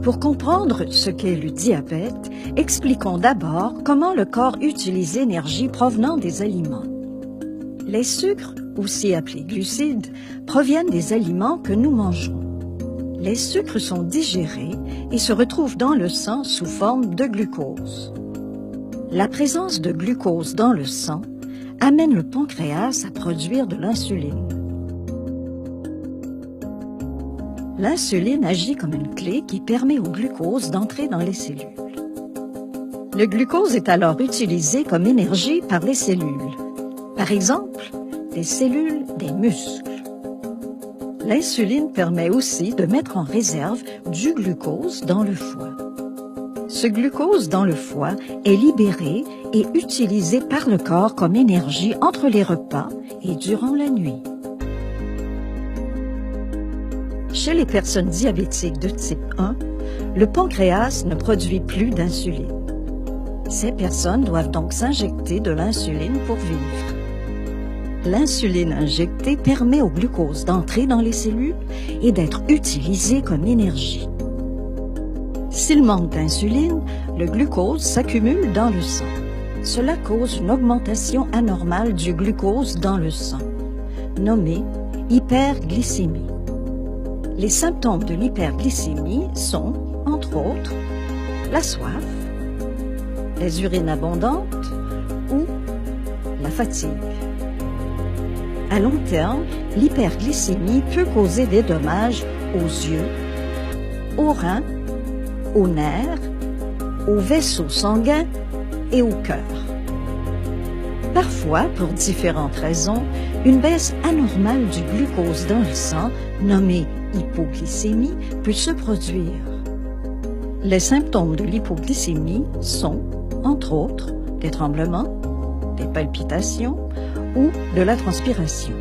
Pour comprendre ce qu'est le diabète, expliquons d'abord comment le corps utilise l'énergie provenant des aliments. Les sucres, aussi appelés glucides, proviennent des aliments que nous mangeons. Les sucres sont digérés et se retrouvent dans le sang sous forme de glucose. La présence de glucose dans le sang amène le pancréas à produire de l'insuline. L'insuline agit comme une clé qui permet au glucose d'entrer dans les cellules. Le glucose est alors utilisé comme énergie par les cellules. Par exemple, les cellules des muscles. L'insuline permet aussi de mettre en réserve du glucose dans le foie. Ce glucose dans le foie est libéré et utilisé par le corps comme énergie entre les repas et durant la nuit. Chez les personnes diabétiques de type 1, le pancréas ne produit plus d'insuline. Ces personnes doivent donc s'injecter de l'insuline pour vivre. L'insuline injectée permet au glucose d'entrer dans les cellules et d'être utilisé comme énergie. S'il manque d'insuline, le glucose s'accumule dans le sang. Cela cause une augmentation anormale du glucose dans le sang, nommée hyperglycémie. Les symptômes de l'hyperglycémie sont, entre autres, la soif, les urines abondantes ou la fatigue. À long terme, l'hyperglycémie peut causer des dommages aux yeux, aux reins, aux nerfs, aux vaisseaux sanguins et au cœur. Parfois, pour différentes raisons, une baisse anormale du glucose dans le sang, nommée hypoglycémie, peut se produire. Les symptômes de l'hypoglycémie sont, entre autres, des tremblements, des palpitations ou de la transpiration.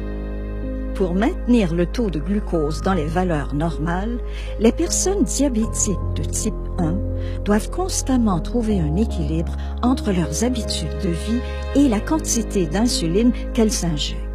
Pour maintenir le taux de glucose dans les valeurs normales, les personnes diabétiques de type 1 doivent constamment trouver un équilibre entre leurs habitudes de vie et la quantité d'insuline qu'elles s'injectent.